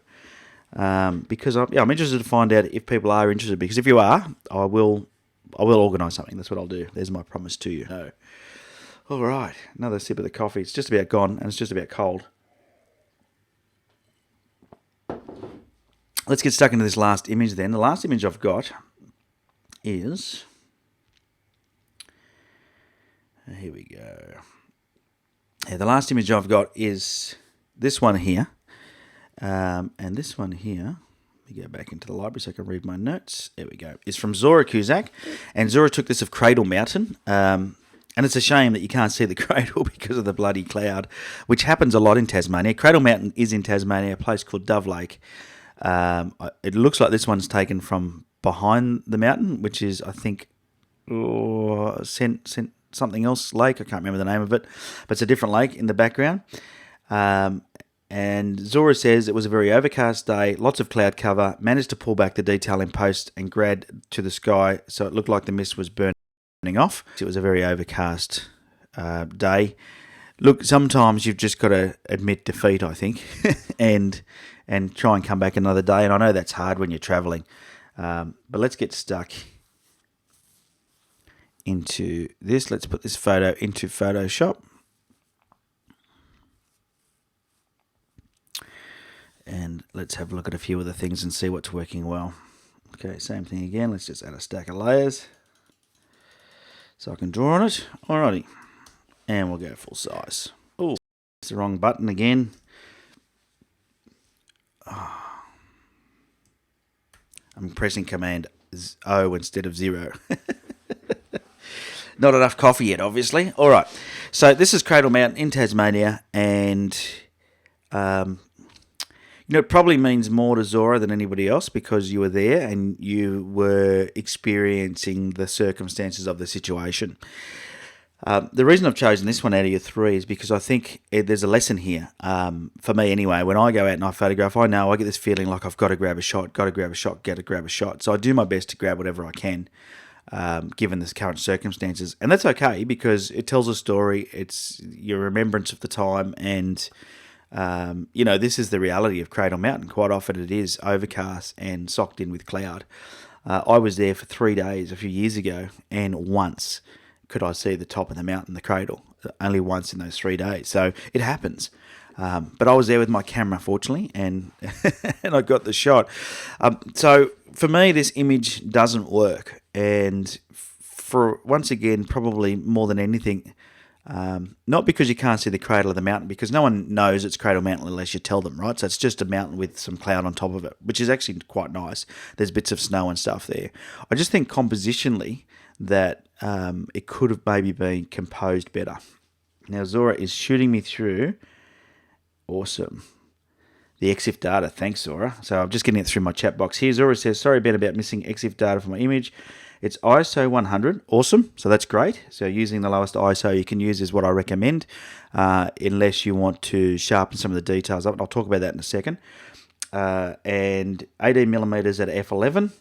Because I'm interested to find out if people are interested. Because if you are, I will organise something. That's what I'll do. There's my promise to you. No. All right, another sip of the coffee. It's just about gone, and it's just about cold. Let's get stuck into this last image then. The last image I've got is... Here we go. Yeah, the last image I've got is this one here. And this one here, let me go back into the library so I can read my notes. There we go. It's from Zora Kuzak. And Zora took this of Cradle Mountain. And it's a shame that you can't see the cradle because of the bloody cloud, which happens a lot in Tasmania. Cradle Mountain is in Tasmania, a place called Dove Lake. It looks like this one's taken from behind the mountain, which is, I think, something else lake. I can't remember the name of it, but it's a different lake in the background. And Zora says it was a very overcast day, lots of cloud cover, managed to pull back the detail in post and grad to the sky so it looked like the mist was burning off. It was a very overcast day. Look, sometimes you've just got to admit defeat, I think, and try and come back another day. And I know that's hard when you're travelling. But let's get stuck into this. Let's put this photo into Photoshop. And let's have a look at a few of the things and see what's working well. Okay, same thing again. Let's just add a stack of layers so I can draw on it. Alrighty. And we'll go full size. Oh, it's the wrong button again. Oh. I'm pressing Command O instead of 0. Not enough coffee yet, obviously. All right. So this is Cradle Mountain in Tasmania, and it probably means more to Zora than anybody else because you were there and you were experiencing the circumstances of the situation. The reason I've chosen this one out of your three is because I think there's a lesson here, for me anyway. When I go out and I photograph, I know I get this feeling like I've got to grab a shot. So I do my best to grab whatever I can, given the current circumstances. And that's okay because it tells a story. It's your remembrance of the time, and this is the reality of Cradle Mountain. Quite often it is overcast and socked in with cloud. I was there for 3 days a few years ago, and once could I see the top of the mountain, the cradle, only once in those 3 days. So it happens. But I was there with my camera, fortunately, and and I got the shot. So for me, this image doesn't work. And for, once again, probably more than anything, not because you can't see the cradle of the mountain, because no one knows it's Cradle Mountain unless you tell them, right? So it's just a mountain with some cloud on top of it, which is actually quite nice. There's bits of snow and stuff there. I just think compositionally that it could have maybe been composed better. Now, Zora is shooting me through. Awesome. The EXIF data. Thanks, Zora. So I'm just getting it through my chat box here. Zora says, sorry, Ben, about missing EXIF data for my image. It's ISO 100. Awesome. So that's great. So using the lowest ISO you can use is what I recommend, unless you want to sharpen some of the details up. I'll talk about that in a second. And 18 millimeters at f11,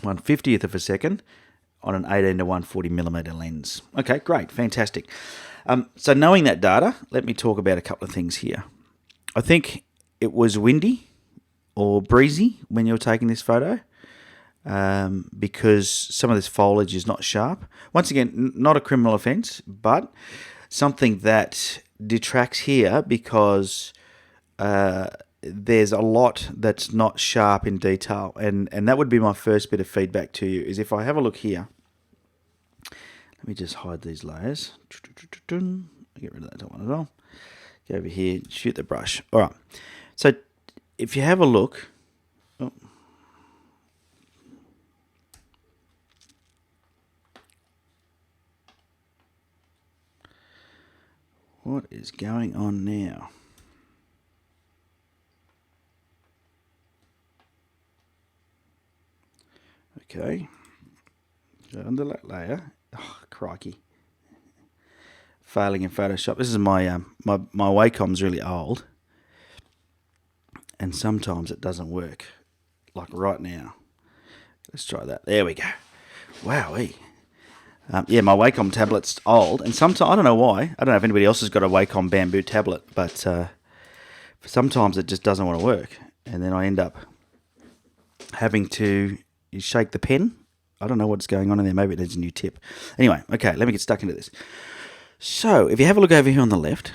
1/50th of a second on an 18 to 140 millimeter lens. Okay, great. Fantastic. So knowing that data, let me talk about a couple of things here. I think it was windy or breezy when you were taking this photo. Because some of this foliage is not sharp. Once again, not a criminal offence, but something that detracts here because there's a lot that's not sharp in detail. And that would be my first bit of feedback to you, is if I have a look here. Let me just hide these layers. Get rid of that one as well. Go over here, shoot the brush. All right. So if you have a look... Oh, what is going on now? Okay. Go under that layer. Oh, crikey. Failing in Photoshop. This is my my Wacom's really old. And sometimes it doesn't work. Like right now. Let's try that. There we go. Wowee. Yeah, my Wacom tablet's old, and sometimes, I don't know why, I don't know if anybody else has got a Wacom bamboo tablet, but sometimes it just doesn't want to work, and then I end up having to shake the pen. I don't know what's going on in there, maybe it needs a new tip. Anyway, okay, let me get stuck into this. So, if you have a look over here on the left,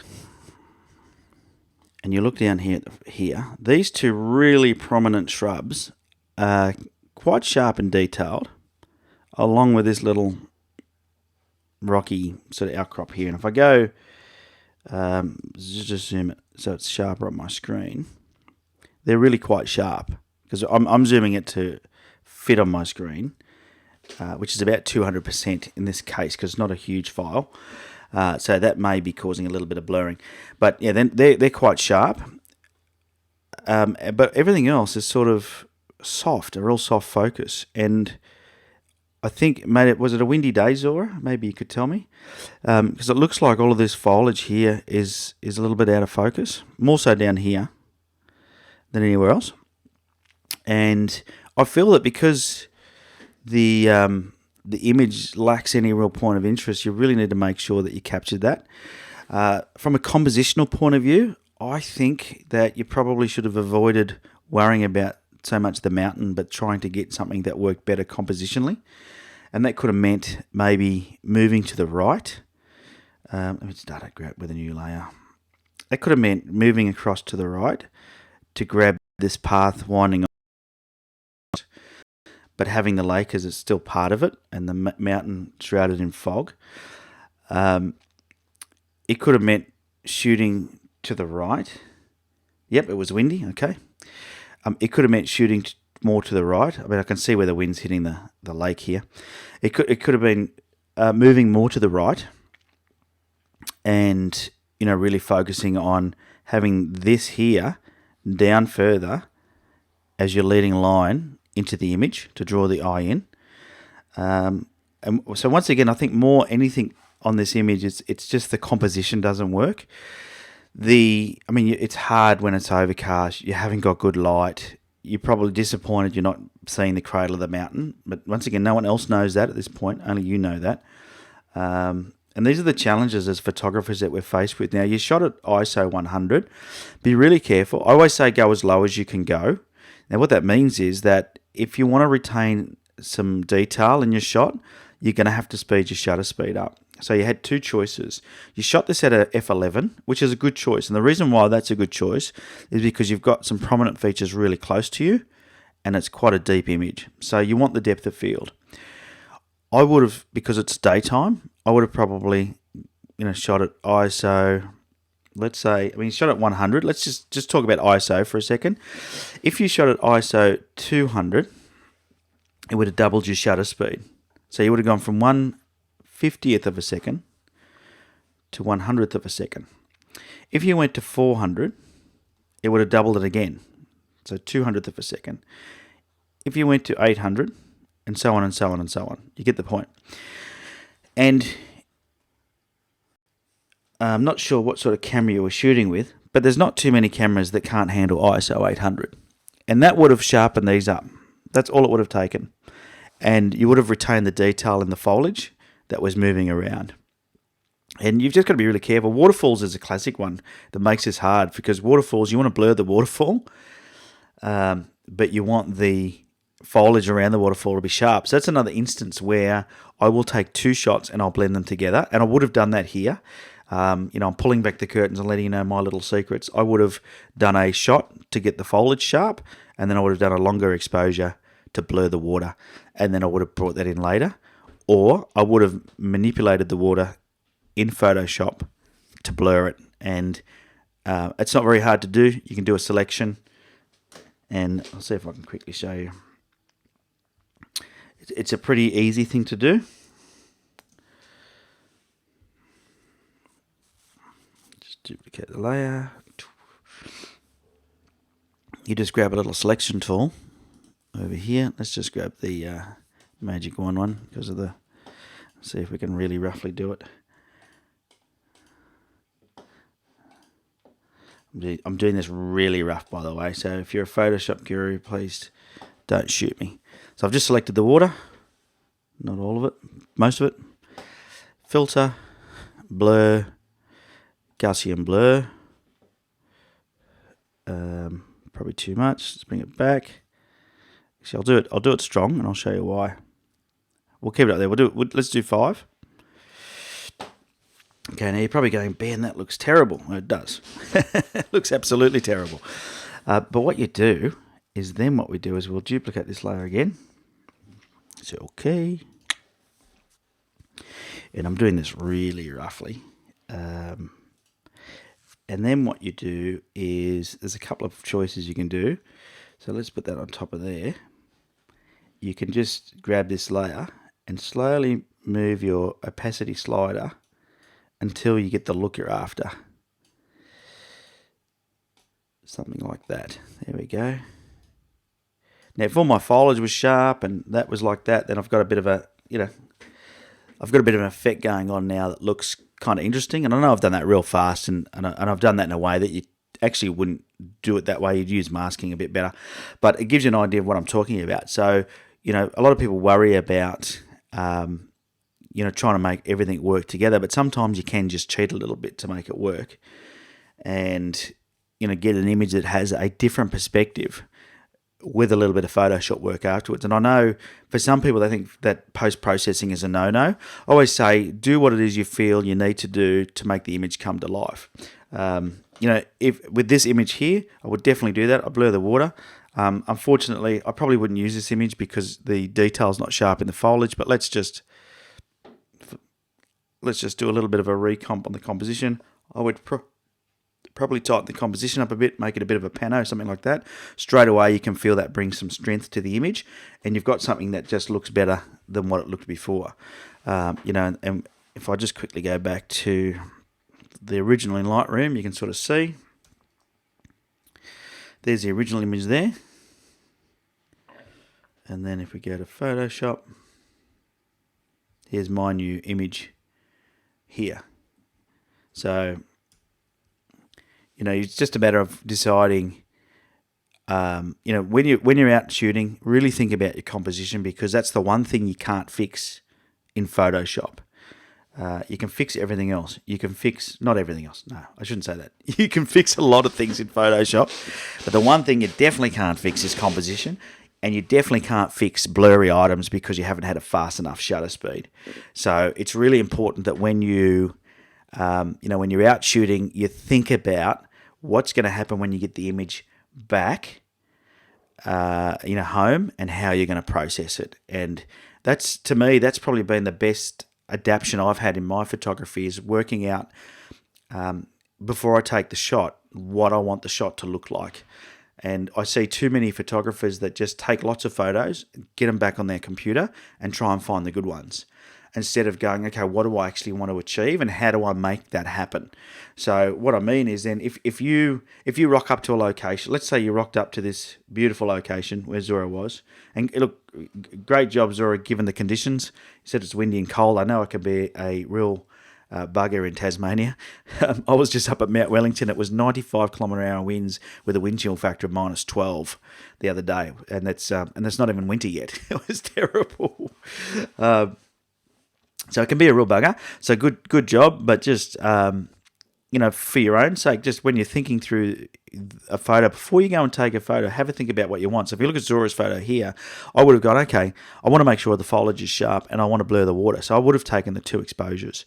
and you look down here, these two really prominent shrubs are quite sharp and detailed, along with this little rocky sort of outcrop here. And if I go, just zoom it so it's sharper on my screen, they're really quite sharp because I'm zooming it to fit on my screen, which is about 200% in this case because it's not a huge file. So that may be causing a little bit of blurring. But yeah, then they're quite sharp. But everything else is sort of soft, a real soft focus. And I think, was it a windy day, Zora? Maybe you could tell me. Because it looks like all of this foliage here is a little bit out of focus. More so down here than anywhere else. And I feel that because the image lacks any real point of interest, you really need to make sure that you captured that. From a compositional point of view, I think that you probably should have avoided worrying about so much the mountain, but trying to get something that worked better compositionally. And that could have meant maybe moving to the right. Let me start with a new layer. That could have meant moving across to the right to grab this path winding on, but having the lake as it's still part of it and the mountain shrouded in fog. It could have meant shooting to the right. Yep, it was windy, okay. It could have meant shooting more to the right. I mean, I can see where the wind's hitting the lake here. It could have been moving more to the right and, really focusing on having this here down further as your leading line into the image to draw the eye in. And so once again, I think more anything on this image, it's just the composition doesn't work. It's hard when it's overcast. You haven't got good light. You're probably disappointed you're not seeing the cradle of the mountain. But once again, no one else knows that at this point. Only you know that. And these are the challenges as photographers that we're faced with. Now, you shot at ISO 100. Be really careful. I always say go as low as you can go. Now, what that means is that if you want to retain some detail in your shot, you're going to have to speed your shutter speed up. So you had two choices. You shot this at a f11, which is a good choice. And the reason why that's a good choice is because you've got some prominent features really close to you and it's quite a deep image. So you want the depth of field. I would have, because it's daytime, I would have probably, shot at ISO, let's say, shot at 100. Let's just talk about ISO for a second. If you shot at ISO 200, it would have doubled your shutter speed. So you would have gone from 1/50th of a second to 100th of a second. If you went to 400, it would have doubled it again. So 200th of a second. If you went to 800, and so on and so on and so on. You get the point. And I'm not sure what sort of camera you were shooting with, but there's not too many cameras that can't handle ISO 800. And that would have sharpened these up. That's all it would have taken. And you would have retained the detail in the foliage that was moving around. And you've just got to be really careful. Waterfalls is a classic one that makes this hard, because waterfalls, you want to blur the waterfall, but you want the foliage around the waterfall to be sharp. So that's another instance where I will take two shots and I'll blend them together. And I would have done that here. I'm pulling back the curtains and letting you know my little secrets. I would have done a shot to get the foliage sharp, and then I would have done a longer exposure to blur the water, and then I would have brought that in later. Or I would have manipulated the water in Photoshop to blur it. And it's not very hard to do. You can do a selection, and I'll see if I can quickly show you. It's a pretty easy thing to do. Just duplicate the layer. You just grab a little selection tool over here. Let's just grab the Magic Wand one, because of the, see if we can really roughly do it. I'm doing this really rough, by the way, so if you're a Photoshop guru, please don't shoot me. So I've just selected the water, not all of it, most of it. Filter, blur, Gaussian blur. Probably too much. Let's bring it back. Actually, I'll do it strong, and I'll show you why. We'll keep it up there. Let's do 5. Okay, now you're probably going, Ben, that looks terrible. Well, it does. It looks absolutely terrible. But what you do is, then what we do is we'll duplicate this layer again. So, okay. And I'm doing this really roughly. And then what you do is, there's a couple of choices you can do. So let's put that on top of there. You can just grab this layer and slowly move your opacity slider until you get the look you're after. Something like that. There we go. Now, if all my foliage was sharp and that was like that, then I've got a bit of a, I've got a bit of an effect going on now that looks kind of interesting. And I know I've done that real fast, and I've done that in a way that you actually wouldn't do it that way. You'd use masking a bit better. But it gives you an idea of what I'm talking about. So, a lot of people worry about, trying to make everything work together. But sometimes you can just cheat a little bit to make it work. And, get an image that has a different perspective with a little bit of Photoshop work afterwards. And I know for some people, they think that post-processing is a no-no. I always say, do what it is you feel you need to do to make the image come to life. If with this image here, I would definitely do that. I blur the water. Unfortunately, I probably wouldn't use this image because the detail's not sharp in the foliage, but let's just do a little bit of a recomp on the composition. I would probably tighten the composition up a bit, make it a bit of a pano, something like that. Straight away, you can feel that brings some strength to the image, and you've got something that just looks better than what it looked before. And if I just quickly go back to the original in Lightroom, you can sort of see there's the original image there. And then if we go to Photoshop, here's my new image here. So, it's just a matter of deciding, when you're out shooting, really think about your composition, because that's the one thing you can't fix in Photoshop. You can fix everything else. You can fix, not everything else. No, I shouldn't say that. You can fix a lot of things in Photoshop, but the one thing you definitely can't fix is composition, and you definitely can't fix blurry items because you haven't had a fast enough shutter speed. So it's really important that when you, when you're out shooting, you think about what's going to happen when you get the image back, home, and how you're going to process it. And that's, to me, that's probably been the best adaptation I've had in my photography, is working out before I take the shot what I want the shot to look like. And I see too many photographers that just take lots of photos, get them back on their computer, and try and find the good ones, instead of going, okay, what do I actually want to achieve, and how do I make that happen? So what I mean is, then if you rock up to a location, let's say you rocked up to this beautiful location where Zora was, and look, great job, Zora, given the conditions. You said it's windy and cold. I know it can be a real bugger in Tasmania. I was just up at Mount Wellington. It was 95 kilometre-hour winds with a wind chill factor of -12 the other day, and that's not even winter yet. It was terrible. So it can be a real bugger. So good job, but just for your own sake, just when you're thinking through a photo, before you go and take a photo, have a think about what you want. So if you look at Zora's photo here, I would have gone, okay, I want to make sure the foliage is sharp, and I want to blur the water. So I would have taken the 2 exposures.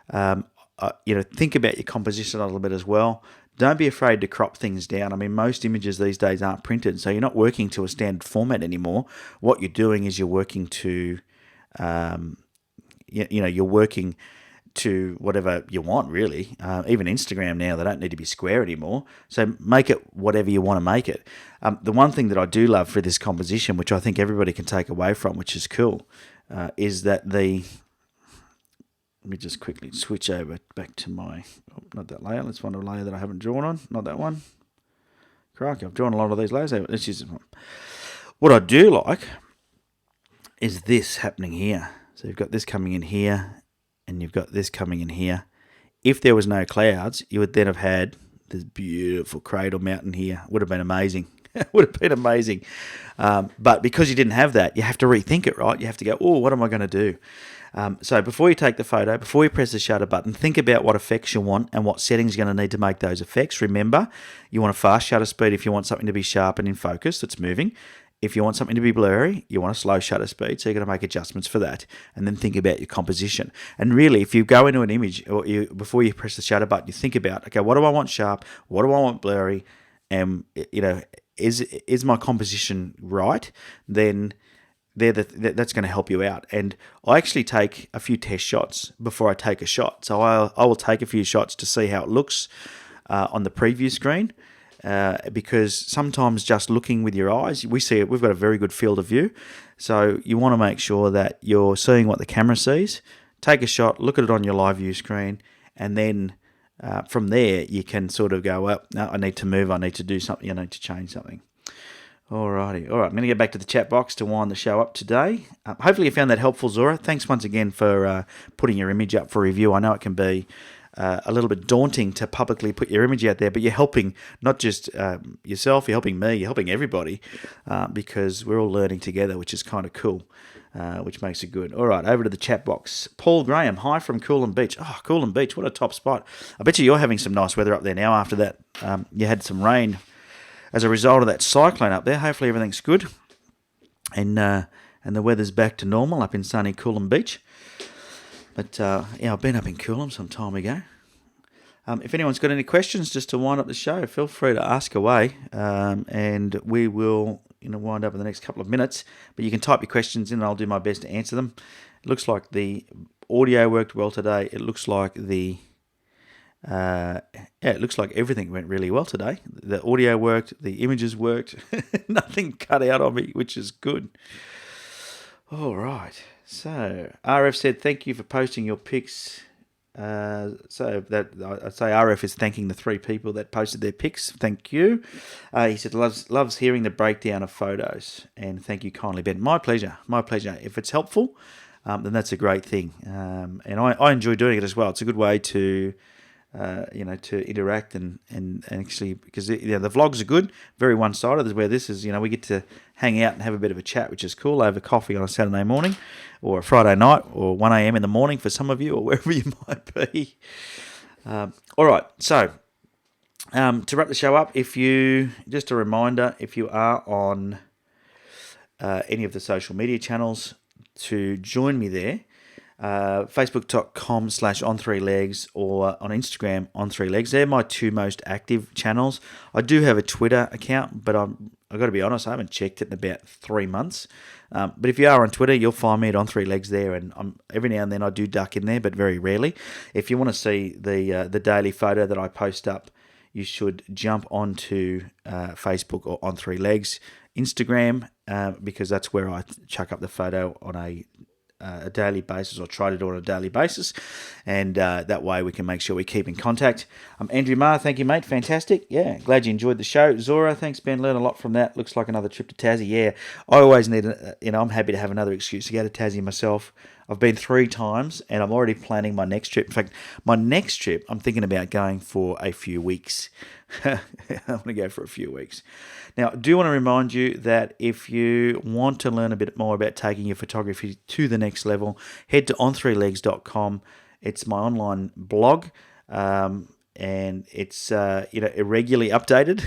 Think about your composition a little bit as well. Don't be afraid to crop things down. I mean, most images these days aren't printed, so you're not working to a standard format anymore. What you're doing is you're working to, you're working to whatever you want, really. Even Instagram now, they don't need to be square anymore. So make it whatever you want to make it. The one thing that I do love for this composition, which I think everybody can take away from, which is cool, is that let me just quickly switch over back to not that layer. Let's find a layer that I haven't drawn on. Not that one. Crikey, I've drawn a lot of these layers. Let's use this one. What I do like is this happening here. So you've got this coming in here, and you've got this coming in here. If there was no clouds, you would then have had this beautiful cradle mountain here. Would have been amazing. Would have been amazing. But because you didn't have that, you have to rethink it, right? You have to go, what am I going to do? So before you take the photo, before you press the shutter button, think about what effects you want and what settings you're going to need to make those effects. Remember, you want a fast shutter speed if you want something to be sharp and in focus that's moving. If you want something to be blurry, you want a slow shutter speed, so you're going to make adjustments for that. And then think about your composition. And really, if you go into an image, or before you press the shutter button, you think about, okay, what do I want sharp? What do I want blurry? And, is my composition right? Then that's going to help you out. And I actually take a few test shots before I take a shot. So I will take a few shots to see how it looks on the preview screen. Because sometimes just looking with your eyes, we've got a very good field of view. So you want to make sure that you're seeing what the camera sees. Take a shot, look at it on your live view screen, and then from there you can sort of go, well, no, I need to move, I need to do something, I need to change something. Alrighty, all right, I'm going to get back to the chat box to wind the show up today. Hopefully you found that helpful, Zora. Thanks once again for putting your image up for review. I know it can be a little bit daunting to publicly put your image out there, but you're helping not just yourself, you're helping me, you're helping everybody, because we're all learning together, which is kind of cool, which makes it good. All right, over to the chat box. Paul Graham, hi from Coolum Beach. Oh, Coolum Beach, what a top spot. I bet you're having some nice weather up there now after that. You had some rain as a result of that cyclone up there. Hopefully everything's good, and the weather's back to normal up in sunny Coolum Beach. But, I've been up in Coolum some time ago. If anyone's got any questions just to wind up the show, feel free to ask away, and we will wind up in the next couple of minutes. But you can type your questions in and I'll do my best to answer them. It looks like the audio worked well today. It looks like it looks like everything went really well today. The audio worked, the images worked, nothing cut out on me, which is good. All right. So RF said, thank you for posting your pics. So that I'd say RF is thanking the 3 people that posted their pics. Thank you. He said loves hearing the breakdown of photos, and thank you kindly, Ben. My pleasure. If it's helpful, then that's a great thing. And I enjoy doing it as well. It's a good way to to interact and actually, because the vlogs are good, very one-sided. Where this is, we get to hang out and have a bit of a chat, which is cool, over coffee on a Saturday morning or a Friday night or 1 a.m. in the morning for some of you, or wherever you might be. All right, so to wrap the show up, just a reminder, if you are on any of the social media channels, to join me there. Facebook.com/on3legs, or on Instagram on3legs. They're my two most active channels. I do have a Twitter account, but I've got to be honest, I haven't checked it in about 3 months. But if you are on Twitter, you'll find me at on3legs there, and every now and then I do duck in there, but very rarely. If you want to see the daily photo that I post up, you should jump onto Facebook or on3legs. Instagram, because that's where I chuck up the photo on a daily basis, or try to do it on a daily basis, and that way we can make sure we keep in contact. Andrew Marr, thank you, mate. Fantastic. Yeah, glad you enjoyed the show. Zora, thanks, Ben. Learned a lot from that. Looks like another trip to Tassie. Yeah, I always need, I'm happy to have another excuse to go to Tassie myself. I've been 3 times, and I'm already planning my next trip. In fact, my next trip, I'm thinking about going for a few weeks. I want to go for a few weeks. Now, I do want to remind you that if you want to learn a bit more about taking your photography to the next level, head to on3legs.com. It's my online blog, and it's irregularly updated.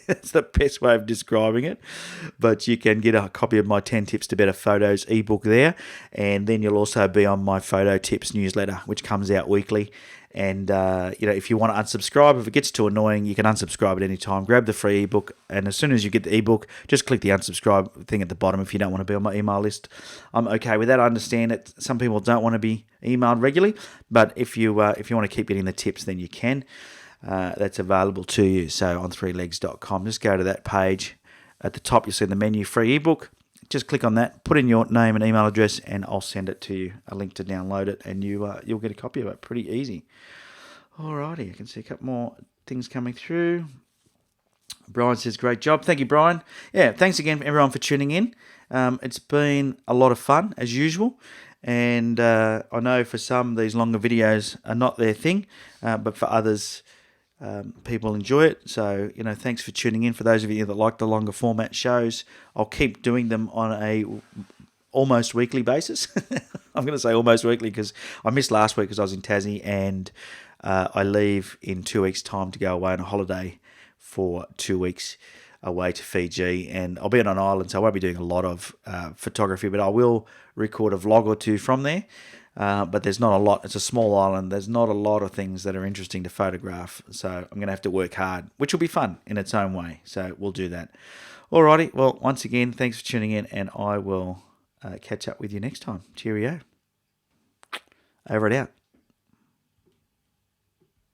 That's the best way of describing it. But you can get a copy of my 10 Tips to Better Photos ebook there, and then you'll also be on my Photo Tips newsletter, which comes out weekly. And if you want to unsubscribe, if it gets too annoying, you can unsubscribe at any time. Grab the free ebook, and as soon as you get the ebook, just click the unsubscribe thing at the bottom if you don't want to be on my email list. I'm okay with that. I understand that some people don't want to be emailed regularly, but if you want to keep getting the tips, then you can. That's available to you. So on 3legs.com, just go to that page. At the top, you'll see the menu free ebook. Just click on that, put in your name and email address, and I'll send it to you, a link to download it, and you'll get a copy of it. Pretty easy. Alrighty, I can see a couple more things coming through. Brian says, great job. Thank you, Brian. Yeah, thanks again, everyone, for tuning in. It's been a lot of fun, as usual. And I know for some, these longer videos are not their thing, but for others, people enjoy it. So, thanks for tuning in. For those of you that like the longer format shows, I'll keep doing them on a almost weekly basis. I'm going to say almost weekly because I missed last week because I was in Tassie, and I leave in 2 weeks' time to go away on a holiday for 2 weeks away to Fiji, and I'll be on an island, so I won't be doing a lot of photography, but I will record a vlog or two from there. But there's not a lot. It's a small island. There's not a lot of things that are interesting to photograph, so I'm going to have to work hard, which will be fun in its own way. So we'll do that. Alrighty. Well, once again, thanks for tuning in, and I will catch up with you next time. Cheerio. Over and out.